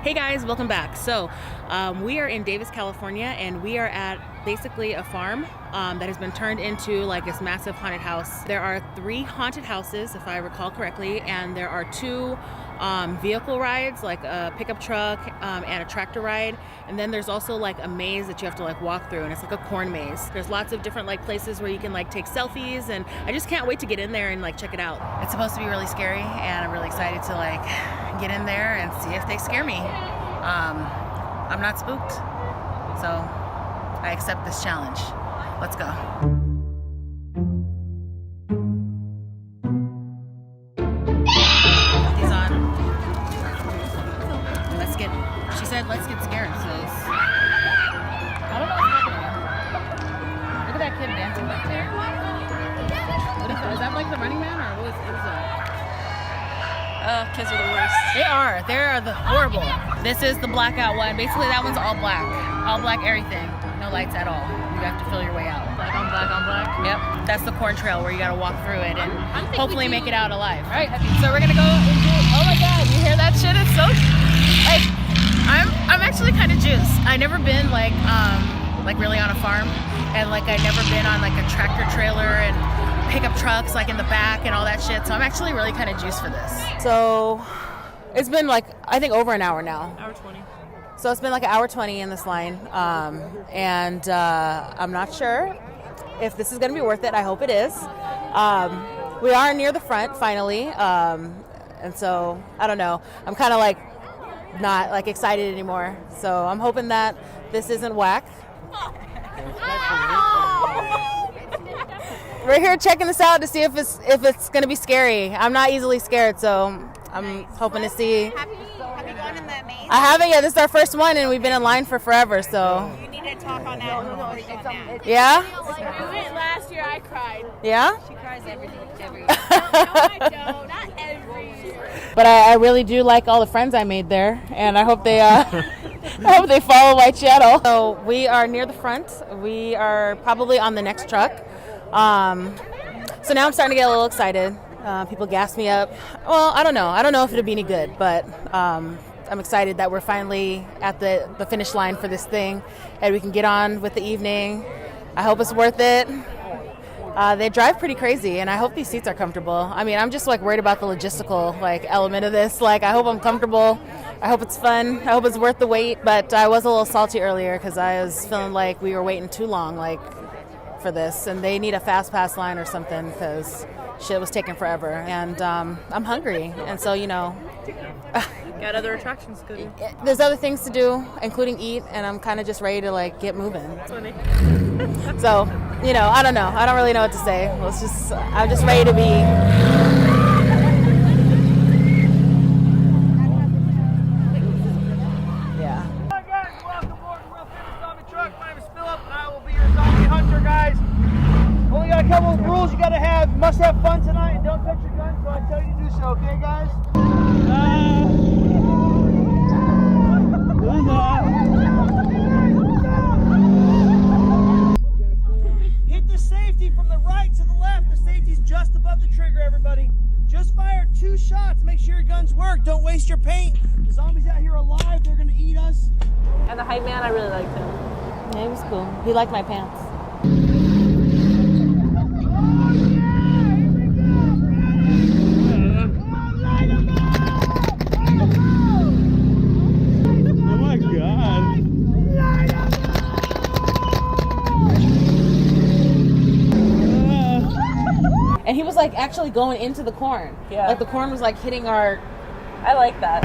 Hey guys, welcome back. So we are in Davis, California, and we are at basically a farm that has been turned into like this massive haunted house. There are 3 haunted houses, if I recall correctly, and there are 2 vehicle rides, like a pickup truck and a tractor ride. And then there's also like a maze that you have to like walk through, and it's like a corn maze. There's lots of different like places where you can like take selfies, and I just can't wait to get in there and like check it out. It's supposed to be really scary, and I'm really excited to like get in there and see if they scare me. I'm not spooked, so I accept this challenge. Let's go. He's on. She said let's get scared, so I don't know what's happening. Look at that kid dancing back there. Is that like the Running Man, or what is that? Kids are the worst. They are. They're the horrible. This is the blackout one. Basically, that one's all black. All black everything. No lights at all. You have to feel your way out. Black on black on black? Yep. That's the corn trail where you got to walk through it and hopefully make it out alive. All right. So we're going to go and do, oh my God, you hear that shit? It's so, like, I'm actually kind of juiced. I never been like really on a farm, and like I never been on like a tractor trailer and pickup trucks like in the back and all that shit. So I'm actually really kind of juiced for this. So it's been like, I think over an hour now. Hour 20. So it's been like an hour 20 in this line. And I'm not sure if this is going to be worth it. I hope it is. We are near the front finally. And so I don't know. I'm kind of like not like excited anymore. So I'm hoping that this isn't whack. We're here checking this out to see if it's going to be scary. I'm not easily scared, so I'm hoping to see. Have you gone in that maze? I haven't yet. This is our first one, and we've been in line for forever, so. You need to talk on that. Yeah? We went last year. I cried. Yeah? She cries every year. No, I don't. Not every year. But I really do like all the friends I made there, and I hope they follow my channel. So we are near the front. We are probably on the next truck. So now I'm starting to get a little excited. People gas me up. Well, I don't know. I don't know if it'll be any good, but I'm excited that we're finally at the finish line for this thing, and we can get on with the evening. I hope it's worth it. They drive pretty crazy, and I hope these seats are comfortable. I mean, I'm just like worried about the logistical like element of this. Like, I hope I'm comfortable. I hope it's fun. I hope it's worth the wait. But I was a little salty earlier because I was feeling like we were waiting too long, like, for this, and they need a fast pass line or something because shit was taking forever. And I'm hungry, and so Got other attractions to do. There's other things to do, including eat, and I'm kind of just ready to like get moving. So, I don't know. I don't really know what to say. I'm just ready to be. Yeah. Hi guys, welcome aboard the World Famous Zombie Truck. My name is Philip, and I will be your zombie hunter, guys. Only got a couple of rules you gotta have. You must have fun tonight, and don't touch your gun, so I tell you to do so, okay guys? Hit the safety from the right to the left. The safety's just above the trigger, everybody. Just fire 2 shots. Make sure your guns work. Don't waste your paint. The zombies out here alive. They're gonna eat us. And the hype man, I really liked him. Yeah, he was cool. He liked my pants. And he was like actually going into the corn. Yeah. Like the corn was like hitting our. I like that.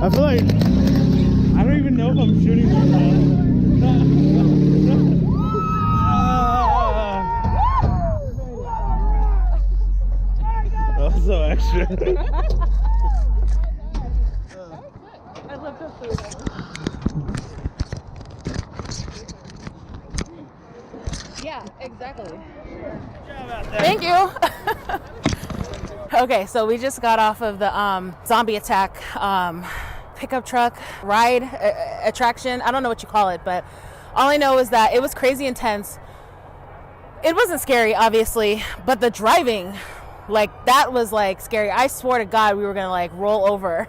I feel like I don't even know if I'm shooting right now. That was so extra. I love the food. Yeah, exactly. Good job out there. Thank you. Okay, so we just got off of the zombie attack pickup truck ride attraction. I don't know what you call it, but all I know is that it was crazy intense. it wasn't scary, obviously, but the driving, like, that was like scary. I swear to God we were gonna like roll over.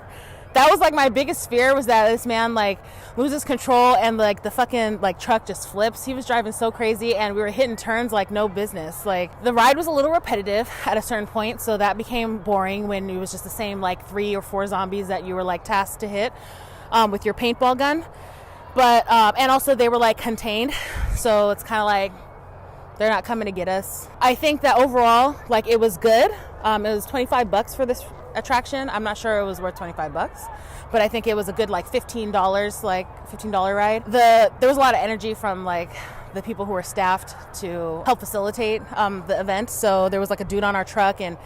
That was like my biggest fear, was that this man like loses control and like the fucking like truck just flips. He was driving so crazy and we were hitting turns like no business. Like, the ride was a little repetitive at a certain point, so that became boring when it was just the same like 3 or 4 zombies that you were like tasked to hit with your paintball gun. But and also they were like contained, so it's kind of like they're not coming to get us. I think that overall, like, it was good. It was $25 for this attraction. I'm not sure it was worth $25, but I think it was a good like $15, like $15 ride. There was a lot of energy from like the people who were staffed to help facilitate the event. So there was like a dude on our truck, and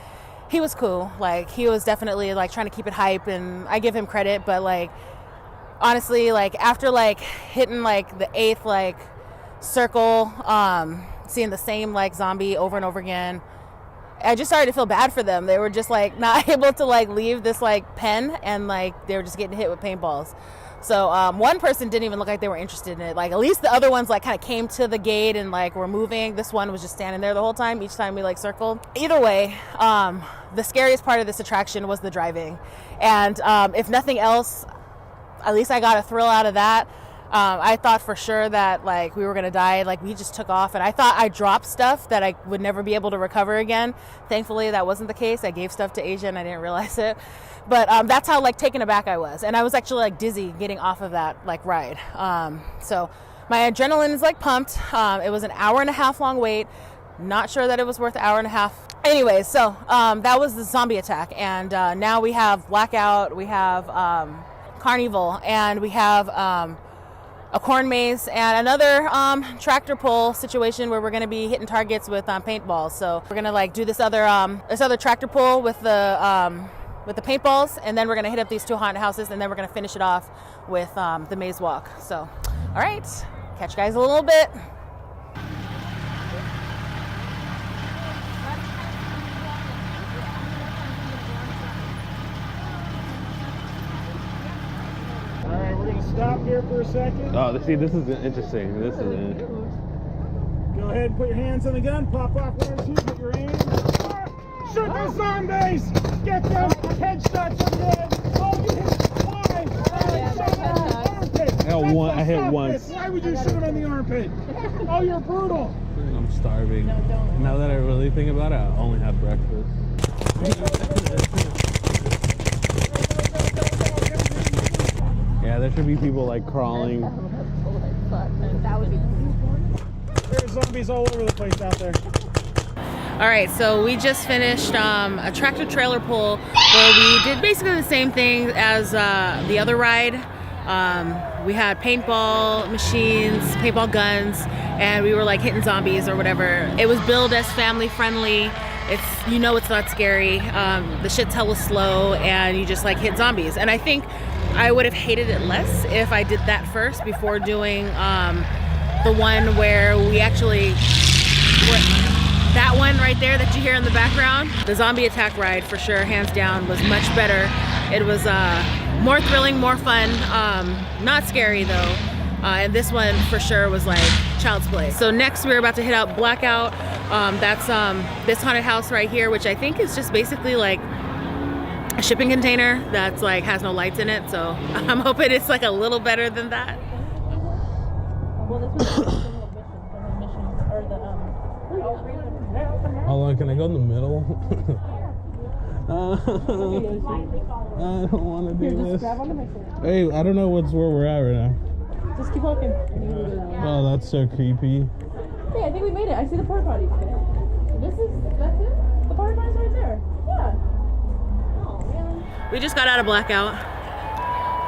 he was cool. Like, he was definitely like trying to keep it hype, and I give him credit. But like, honestly, like, after like hitting like the 8th like circle, seeing the same like zombie over and over again, I just started to feel bad for them. They were just like not able to like leave this like pen, and like they were just getting hit with paintballs. So one person didn't even look like they were interested in it. Like, at least the other ones like kind of came to the gate and like were moving. This one was just standing there the whole time, each time we like circled. Either way, the scariest part of this attraction was the driving. And if nothing else, at least I got a thrill out of that. I thought for sure that like we were gonna die. Like, we just took off, and I thought I dropped stuff that I would never be able to recover again. Thankfully that wasn't the case. I gave stuff to Asia and I didn't realize it. But that's how like taken aback I was, and I was actually like dizzy getting off of that like ride. So my adrenaline is like pumped. It was an 1.5 hour long wait. Not sure that it was worth an 1.5 hours. Anyway, so that was the zombie attack, and now we have Blackout, we have Carnival, and we have a corn maze, and another tractor pull situation where we're going to be hitting targets with paintballs. So we're going to like do this other tractor pull with the paintballs, and then we're going to hit up these 2 haunted houses, and then we're going to finish it off with the maze walk. So, all right, catch you guys in a little bit. Stop here for a second. Oh, see, this is interesting. This is Go ahead and put your hands on the gun. Pop off 1 or 2. Get your aim. Shoot those zombies! Get them! Headshots are good! Oh, you hit twice! I hit once. Why would you shoot him in the armpit? Oh, you're brutal! I'm starving. Now that I really think about it, I only had breakfast. Yeah, there should be people like crawling. There's zombies all over the place out there. All right, so we just finished a tractor trailer pull where we did basically the same thing as the other ride. We had paintball machines, paintball guns, and we were like hitting zombies or whatever. It was billed as family friendly. It's, you know, it's not scary. The shit's hella slow, and you just like hit zombies. And I think I would have hated it less if I did that first before doing the one where we actually, that one right there that you hear in the background. The zombie attack ride, for sure, hands down, was much better. It was more thrilling, more fun, not scary though. And this one for sure was like child's play. So next we're about to hit out Blackout. That's this haunted house right here, which I think is just basically like a shipping container that's like has no lights in it. So I'm hoping it's like a little better than that. How long can I go in the middle? I don't want to do this. Hey, I don't know where we're at right now. Just keep walking. Oh, that's so creepy. Hey, I think we made it. I see the porta potties. That's it? The porta potties right there. Yeah. Oh, man. We just got out of Blackout.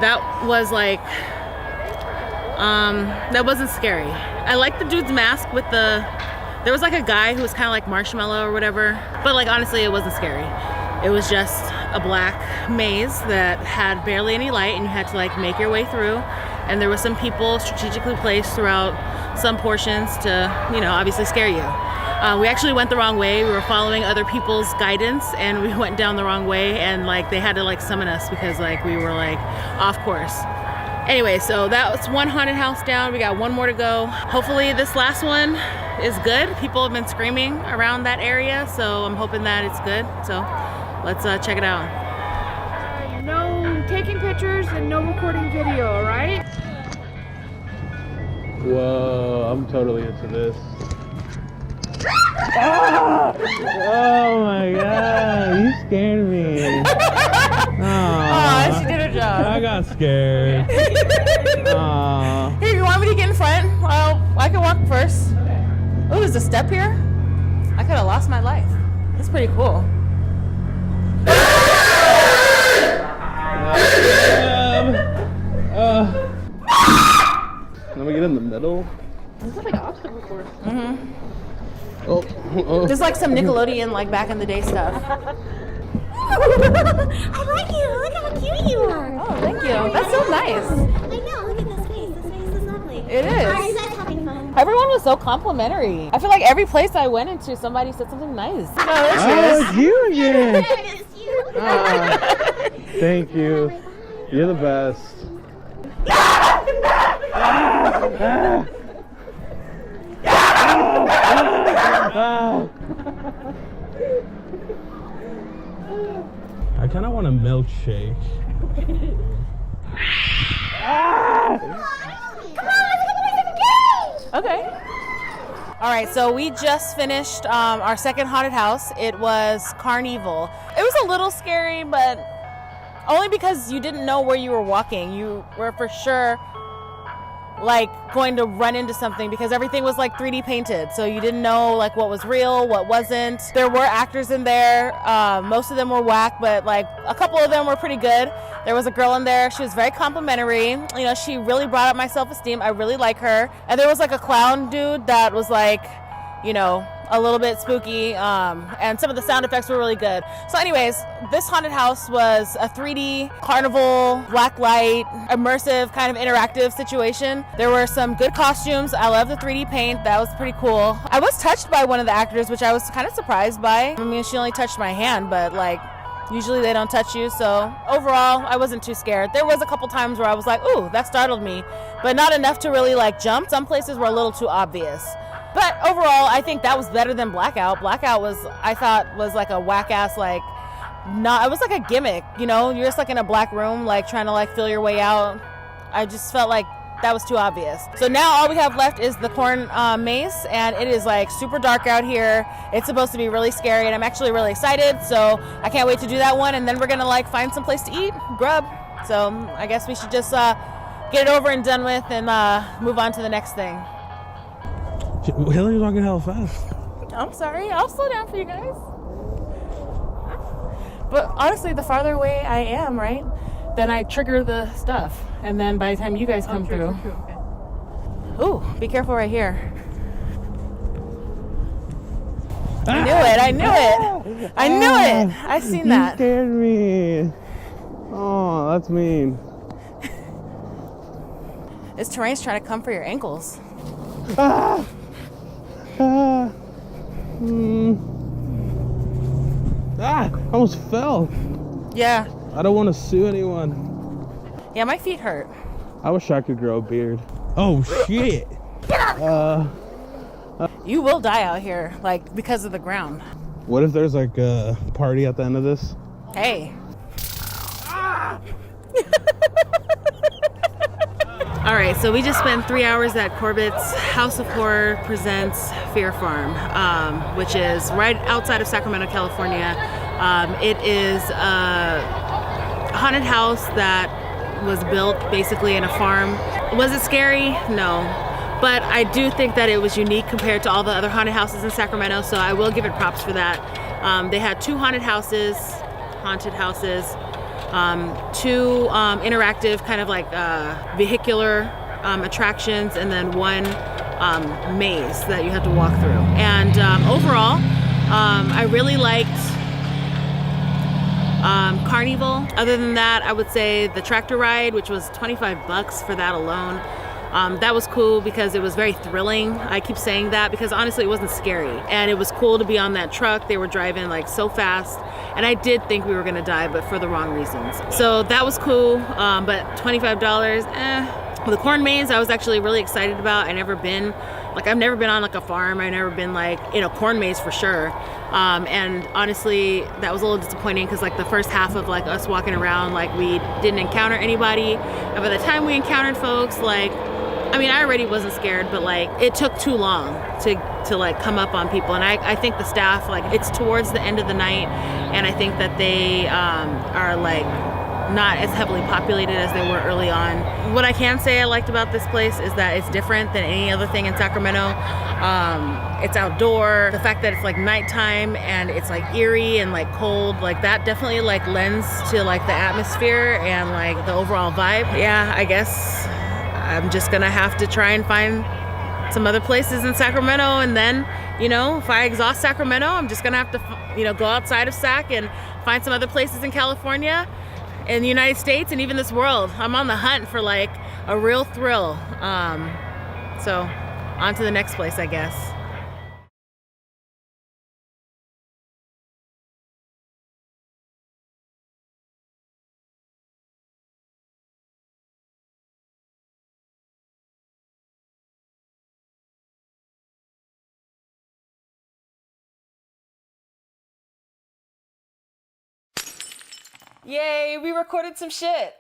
That was like, that wasn't scary. I liked the dude's mask with the, there was like a guy who was kind of like marshmallow or whatever, but like honestly it wasn't scary. It was just a black maze that had barely any light, and you had to like make your way through, and there were some people strategically placed throughout some portions to, you know, obviously scare you. We actually went the wrong way. We were following other people's guidance, and we went down the wrong way, and like they had to like summon us because like we were like off course. Anyway, so that was one haunted house down. We got one more to go. Hopefully this last one is good. People have been screaming around that area, so I'm hoping that it's good. So let's check it out. No taking pictures and no recording video, all right? Whoa, I'm totally into this. Ah! Oh my god, you scared me. Oh, she did her job. I got scared. Here, you want me to get in front? I can walk first. Oh, there's a step here? I could have lost my life. That's pretty cool. Let me get in the middle. This is like an obstacle course. Mm-hmm. Oh. There's like some Nickelodeon, like back in the day stuff. I like you. Look how cute you are. Oh, thank you. That's so nice. I know. Look at this face. This face is lovely. It is. Are you guys having fun? Everyone was so complimentary. I feel like every place I went into, somebody said something nice. No, there she is. It's you again. It's you. Thank you. You're the best. I kind of want a milkshake. Okay. All right, so we just finished our second haunted house. It was Carnival. It was a little scary, but only because you didn't know where you were walking. You were for sure like going to run into something because everything was like 3D painted, so you didn't know like what was real, what wasn't. There were actors in there. Most of them were whack, but like a couple of them were pretty good. There was a girl in there. She was very complimentary. You know, she really brought up my self-esteem. I really like her. And there was like a clown dude that was like, you know, a little bit spooky, and some of the sound effects were really good. So anyways, this haunted house was a 3D carnival, black light, immersive kind of interactive situation. There were some good costumes. I love the 3D paint. That was pretty cool. I was touched by one of the actors, which I was kind of surprised by. I mean, she only touched my hand, but like usually they don't touch you. So overall, I wasn't too scared. There was a couple times where I was like, ooh, that startled me, but not enough to really like jump. Some places were a little too obvious. But overall, I think that was better than Blackout. Blackout was, I thought, was like a whack-ass, like, not, it was like a gimmick, you know? You're just like in a black room, like trying to like feel your way out. I just felt like that was too obvious. So now all we have left is the corn maze, and it is like super dark out here. It's supposed to be really scary, and I'm actually really excited. So I can't wait to do that one, and then we're gonna like find some place to eat, grub. So I guess we should just get it over and done with and move on to the next thing. HilYo's walking hella fast. I'm sorry, I'll slow down for you guys. But honestly, the farther away I am, right, then I trigger the stuff. And then by the time you guys come through. Okay. Ooh, be careful right here. I knew it, I knew it. I knew it. I seen that. You scared me. Oh, that's mean. This terrain's trying to come for your ankles. Ah! Ah! Ah! I almost fell. Yeah. I don't want to sue anyone. Yeah, my feet hurt. I wish I could grow a beard. Oh shit! You will die out here, like, because of the ground. What if there's like a party at the end of this? Hey. All right, so we just spent 3 hours at Corbett's House of Horror Presents Fear Farm, which is right outside of Sacramento, California. It is a haunted house that was built basically in a farm. Was it scary? No. But I do think that it was unique compared to all the other haunted houses in Sacramento, so I will give it props for that. They had 2 haunted houses, 2 interactive kind of like vehicular attractions, and then 1 maze that you have to walk through. And overall, I really liked Carnival. Other than that, I would say the tractor ride, which was $25 for that alone. That was cool because it was very thrilling. I keep saying that because honestly it wasn't scary, and it was cool to be on that truck. They were driving like so fast, and I did think we were gonna die, but for the wrong reasons. So that was cool, but $25, The corn maze I was actually really excited about. I never been Like I've never been on like a farm. I've never been like in a corn maze for sure. And honestly, that was a little disappointing because like the first half of like us walking around, like we didn't encounter anybody. And by the time we encountered folks, like, I mean, I already wasn't scared, but like it took too long to like come up on people. And I think the staff, like it's towards the end of the night, and I think that they are like not as heavily populated as they were early on. What I can say I liked about this place is that it's different than any other thing in Sacramento. It's outdoor. The fact that it's like nighttime and it's like eerie and like cold, like that definitely like lends to like the atmosphere and like the overall vibe. Yeah, I guess I'm just gonna have to try and find some other places in Sacramento, and then, you know, if I exhaust Sacramento, I'm just gonna have to, you know, go outside of Sac and find some other places in California, in the United States, and even this world. I'm on the hunt for like a real thrill. So on to the next place, I guess. Yay, we recorded some shit.